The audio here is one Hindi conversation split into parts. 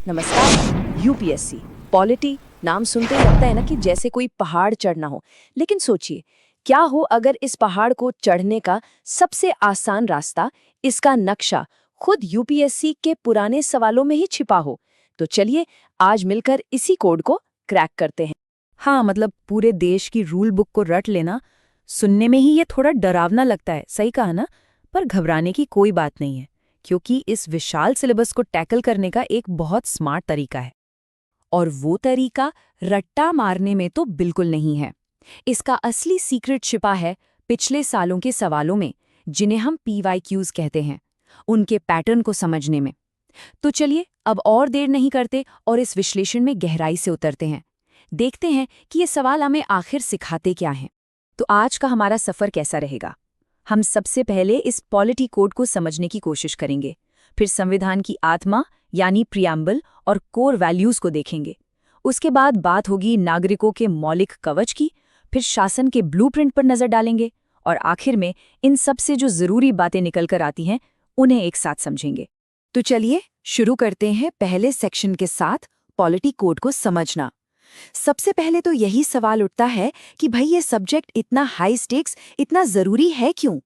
नमस्कार। यूपीएससी पॉलिटी नाम सुनते ही लगता है ना कि जैसे कोई पहाड़ चढ़ना हो। लेकिन सोचिए, क्या हो अगर इस पहाड़ को चढ़ने का सबसे आसान रास्ता, इसका नक्शा खुद यूपीएससी के पुराने सवालों में ही छिपा हो। तो चलिए आज मिलकर इसी कोड को क्रैक करते हैं। हाँ, मतलब पूरे देश की रूल बुक को रट लेना सुनने में ही ये थोड़ा डरावना लगता है, सही कहा ना। पर घबराने की कोई बात नहीं है, क्योंकि इस विशाल सिलेबस को टैकल करने का एक बहुत स्मार्ट तरीका है। और वो तरीका रट्टा मारने में तो बिल्कुल नहीं है। इसका असली सीक्रेट छिपा है पिछले सालों के सवालों में, जिन्हें हम पीवाईक्यूज कहते हैं, उनके पैटर्न को समझने में। तो चलिए अब और देर नहीं करते और इस विश्लेषण में गहराई से उतरते हैं। देखते हैं कि ये सवाल हमें आखिर सिखाते क्या हैं। तो आज का हमारा सफर कैसा रहेगा? हम सबसे पहले इस पॉलिटी कोड को समझने की कोशिश करेंगे, फिर संविधान की आत्मा यानी प्रियम्बल और कोर वैल्यूज को देखेंगे। उसके बाद बात होगी नागरिकों के मौलिक कवच की, फिर शासन के ब्लूप्रिंट पर नजर डालेंगे और आखिर में इन सब से जो जरूरी बातें निकल कर आती हैं उन्हें एक साथ समझेंगे। तो चलिए शुरू करते हैं पहले सेक्शन के साथ, पॉलिटी कोड को समझना। सबसे पहले तो यही सवाल उठता है कि भाई ये सब्जेक्ट इतना हाई स्टेक्स, इतना जरूरी है क्यों?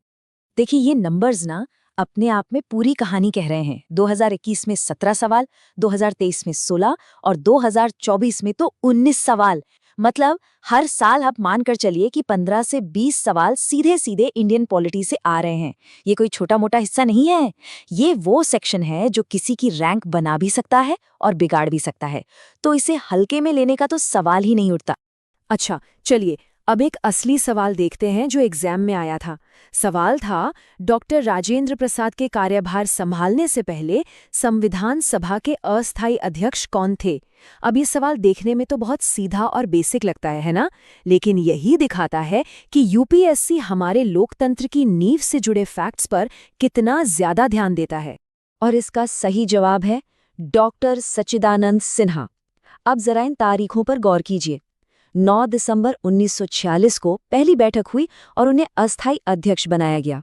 देखिए ये नंबर्स ना अपने आप में पूरी कहानी कह रहे हैं। 2021 में 17 सवाल, 2023 में 16 और 2024 में तो 19 सवाल। मतलब हर साल आप मानकर चलिए कि 15 से 20 सवाल सीधे सीधे इंडियन पॉलिटी से आ रहे हैं। ये कोई छोटा मोटा हिस्सा नहीं है। ये वो सेक्शन है जो किसी की रैंक बना भी सकता है और बिगाड़ भी सकता है। तो इसे हल्के में लेने का तो सवाल ही नहीं उठता। अच्छा चलिए अब एक असली सवाल देखते हैं जो एग्जाम में आया था। सवाल था, डॉक्टर राजेंद्र प्रसाद के कार्यभार संभालने से पहले संविधान सभा के अस्थायी अध्यक्ष कौन थे? अब ये सवाल देखने में तो बहुत सीधा और बेसिक लगता है ना? लेकिन यही दिखाता है कि यूपीएससी हमारे लोकतंत्र की नींव से जुड़े फैक्ट्स पर कितना ज्यादा ध्यान देता है। और इसका सही जवाब है डॉक्टर सच्चिदानंद सिन्हा। अब जरा इन तारीखों पर गौर कीजिए। 9 दिसंबर 1946 को पहली बैठक हुई और उन्हें अस्थायी अध्यक्ष बनाया गया।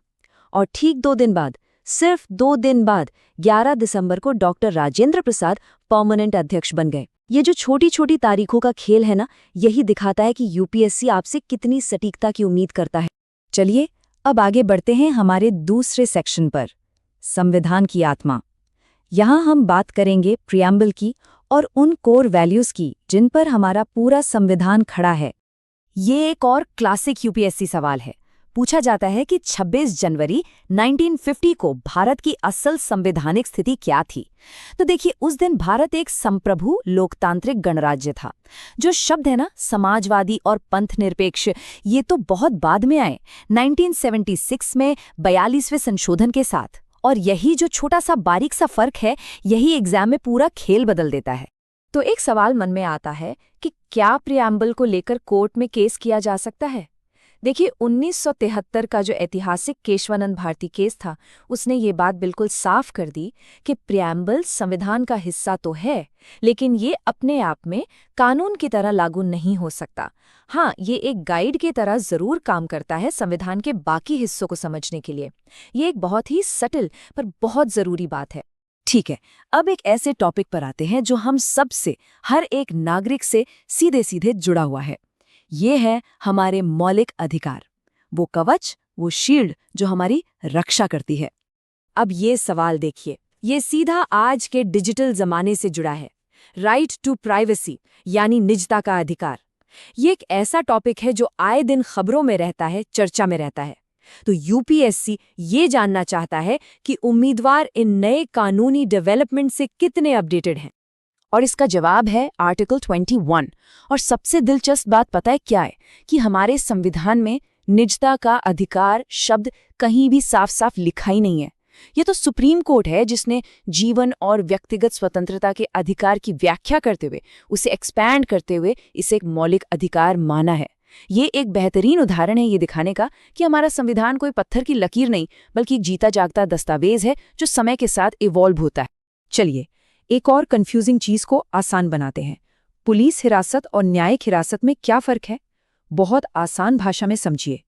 और ठीक 2 दिन बाद, सिर्फ 2 दिन बाद 11 दिसंबर को डॉक्टर राजेंद्र प्रसाद परमानेंट अध्यक्ष बन गए। ये जो छोटी छोटी तारीखों का खेल है ना, यही दिखाता है कि यूपीएससी आपसे कितनी सटीकता की उम्मीद करता है। चलिए अब आगे बढ़ते हैं हमारे दूसरे सेक्शन पर, संविधान की आत्मा। यहाँ हम बात करेंगे प्रियम्बल की और उन कोर वैल्यूज की जिन पर हमारा पूरा संविधान खड़ा है। ये एक और क्लासिक यूपीएससी सवाल है। पूछा जाता है कि 26 जनवरी 1950 को भारत की असल संवैधानिक स्थिति क्या थी? तो देखिए उस दिन भारत एक संप्रभु लोकतांत्रिक गणराज्य था। जो शब्द है ना समाजवादी और पंथ निरपेक्ष, ये तो बहुत बाद में आए, 1976 में 42वें संशोधन के साथ। और यही जो छोटा सा बारीक सा फर्क है, यही एग्जाम में पूरा खेल बदल देता है। तो एक सवाल मन में आता है कि क्या प्रियम्बल को लेकर कोर्ट में केस किया जा सकता है? देखिए 1973 का जो ऐतिहासिक केशवानंद भारती केस था, उसने ये बात बिल्कुल साफ कर दी कि प्रियम्बल संविधान का हिस्सा तो है, लेकिन ये अपने आप में कानून की तरह लागू नहीं हो सकता। हाँ, ये एक गाइड की तरह जरूर काम करता है संविधान के बाकी हिस्सों को समझने के लिए। ये एक बहुत ही सटल पर बहुत जरूरी बात है। ठीक है, अब एक ऐसे टॉपिक पर आते हैं जो हम सबसे, हर एक नागरिक से सीधे सीधे जुड़ा हुआ है। ये है हमारे मौलिक अधिकार, वो कवच, वो शील्ड जो हमारी रक्षा करती है। अब ये सवाल देखिए, ये सीधा आज के डिजिटल जमाने से जुड़ा है। राइट टू प्राइवेसी यानी निजता का अधिकार। ये एक ऐसा टॉपिक है जो आए दिन खबरों में रहता है, चर्चा में रहता है। तो यूपीएससी ये जानना चाहता है कि उम्मीदवार इन नए कानूनी डेवलपमेंट से कितने अपडेटेड हैं। और इसका जवाब है आर्टिकल 21। और सबसे दिलचस्प बात पता है क्या है? कि हमारे संविधान में निजता का अधिकार शब्द कहीं भी साफ साफ लिखा ही नहीं है। ये तो सुप्रीम कोर्ट है जिसने जीवन और व्यक्तिगत स्वतंत्रता के अधिकार की व्याख्या करते हुए, उसे एक्सपैंड करते हुए इसे एक मौलिक अधिकार माना है। ये एक बेहतरीन उदाहरण है ये दिखाने का कि हमारा संविधान कोई पत्थर की लकीर नहीं, बल्कि एक जीता जागता दस्तावेज है जो समय के साथ इवॉल्व होता है। चलिए एक और कंफ्यूजिंग चीज को आसान बनाते हैं। पुलिस हिरासत और न्यायिक हिरासत में क्या फर्क है? बहुत आसान भाषा में समझिए।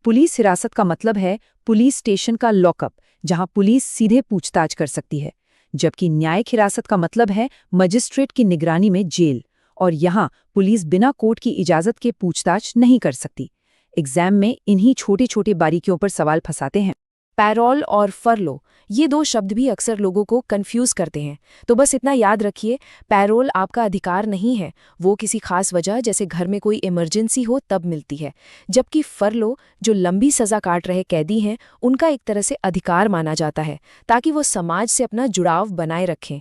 पुलिस हिरासत का मतलब है पुलिस स्टेशन का लॉकअप, जहां पुलिस सीधे पूछताछ कर सकती है, जबकि न्यायिक हिरासत का मतलब है मजिस्ट्रेट की निगरानी में जेल, और यहाँ पुलिस बिना कोर्ट की इजाजत के पूछताछ नहीं कर सकती। एग्जाम में इन्हीं छोटी छोटी बारीकियों पर सवाल फंसाते हैं। पैरोल और फरलो, ये दो शब्द भी अक्सर लोगों को कंफ्यूज करते हैं। तो बस इतना याद रखिए, पैरोल आपका अधिकार नहीं है, वो किसी खास वजह जैसे घर में कोई इमरजेंसी हो तब मिलती है। जबकि फरलो, जो लंबी सजा काट रहे कैदी हैं, उनका एक तरह से अधिकार माना जाता है, ताकि वो समाज से अपना जुड़ाव बनाए रखें।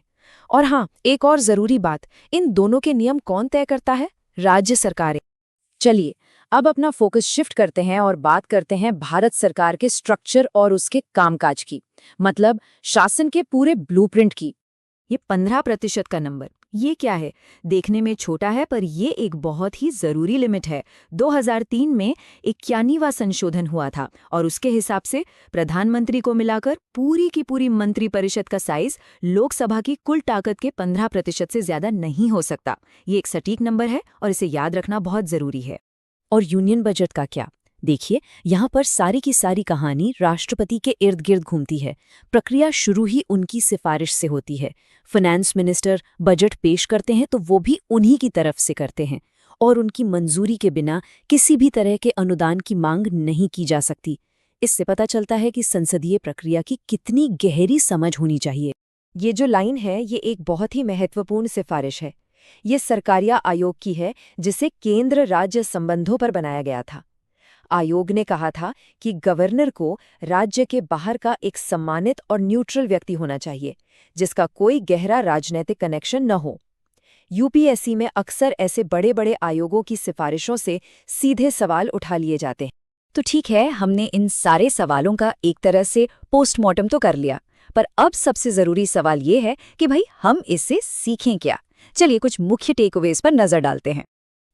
और हाँ, एक और ज़रूरी बात, इन दोनों के नियम कौन तय करता है? राज्य सरकारें। चलिए, अब अपना फोकस शिफ्ट करते हैं और बात करते हैं भारत सरकार के स्ट्रक्चर और उसके कामकाज की, मतलब शासन के पूरे ब्लूप्रिंट की। ये 15% का नंबर, ये क्या है? देखने में छोटा है, पर ये एक बहुत ही जरूरी लिमिट है। 2003 में 91वां संशोधन हुआ था, और उसके हिसाब से प्रधानमंत्री को मिलाकर पूरी की पूरी मंत्रिपरिषद का साइज लोकसभा की कुल ताकत के 15% से ज्यादा नहीं हो सकता। ये एक सटीक नंबर है और इसे याद रखना बहुत जरूरी है। और यूनियन बजट का क्या? देखिए, यहाँ पर सारी की सारी कहानी राष्ट्रपति के इर्द गिर्द घूमती है। प्रक्रिया शुरू ही उनकी सिफारिश से होती है। फाइनेंस मिनिस्टर बजट पेश करते हैं तो वो भी उन्हीं की तरफ से करते हैं, और उनकी मंजूरी के बिना किसी भी तरह के अनुदान की मांग नहीं की जा सकती। इससे पता चलता है कि संसदीय प्रक्रिया की कितनी गहरी समझ होनी चाहिए। ये जो लाइन है, ये एक बहुत ही महत्वपूर्ण सिफारिश है। ये सरकारिया आयोग की है, जिसे केंद्र राज्य संबंधों पर बनाया गया था। आयोग ने कहा था कि गवर्नर को राज्य के बाहर का एक सम्मानित और न्यूट्रल व्यक्ति होना चाहिए, जिसका कोई गहरा राजनीतिक कनेक्शन न हो। यूपीएससी में अक्सर ऐसे बड़े बड़े आयोगों की सिफारिशों से सीधे सवाल उठा लिए जाते हैं। तो ठीक है, हमने इन सारे सवालों का एक तरह से पोस्टमार्टम तो कर लिया, पर अब सबसे ज़रूरी सवाल ये है कि भाई हम इससे सीखें क्या। चलिए कुछ मुख्य टेकअवेज पर नजर डालते हैं।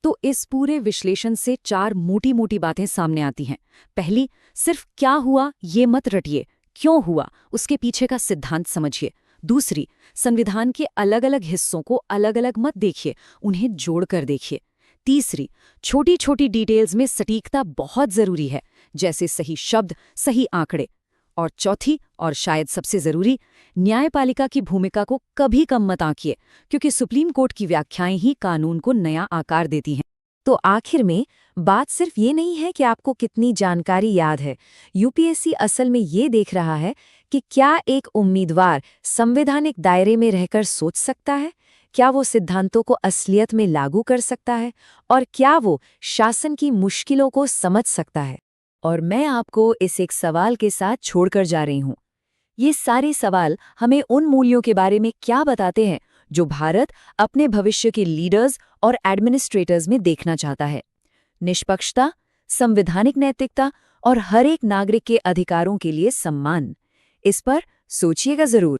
तो इस पूरे विश्लेषण से 4 मोटी मोटी बातें सामने आती हैं। पहली, सिर्फ क्या हुआ ये मत रटिए, क्यों हुआ उसके पीछे का सिद्धांत समझिए। दूसरी, संविधान के अलग अलग हिस्सों को अलग अलग मत देखिए, उन्हें जोड़कर देखिए। तीसरी, छोटी छोटी डिटेल्स में सटीकता बहुत जरूरी है, जैसे सही शब्द, सही आंकड़े। और चौथी, और शायद सबसे जरूरी, न्यायपालिका की भूमिका को कभी कम मत आंकिए, क्योंकि सुप्रीम कोर्ट की व्याख्याएं ही कानून को नया आकार देती हैं। तो आखिर में बात सिर्फ ये नहीं है कि आपको कितनी जानकारी याद है। यूपीएससी असल में ये देख रहा है कि क्या एक उम्मीदवार संवैधानिक दायरे में रहकर सोच सकता है, क्या वो सिद्धांतों को असलियत में लागू कर सकता है, और क्या वो शासन की मुश्किलों को समझ सकता है। और मैं आपको इस एक सवाल के साथ छोड़कर जा रही हूँ। ये सारे सवाल हमें उन मूल्यों के बारे में क्या बताते हैं जो भारत अपने भविष्य के लीडर्स और एडमिनिस्ट्रेटर्स में देखना चाहता है। निष्पक्षता, संवैधानिक नैतिकता और हर एक नागरिक के अधिकारों के लिए सम्मान। इस पर सोचिएगा जरूर।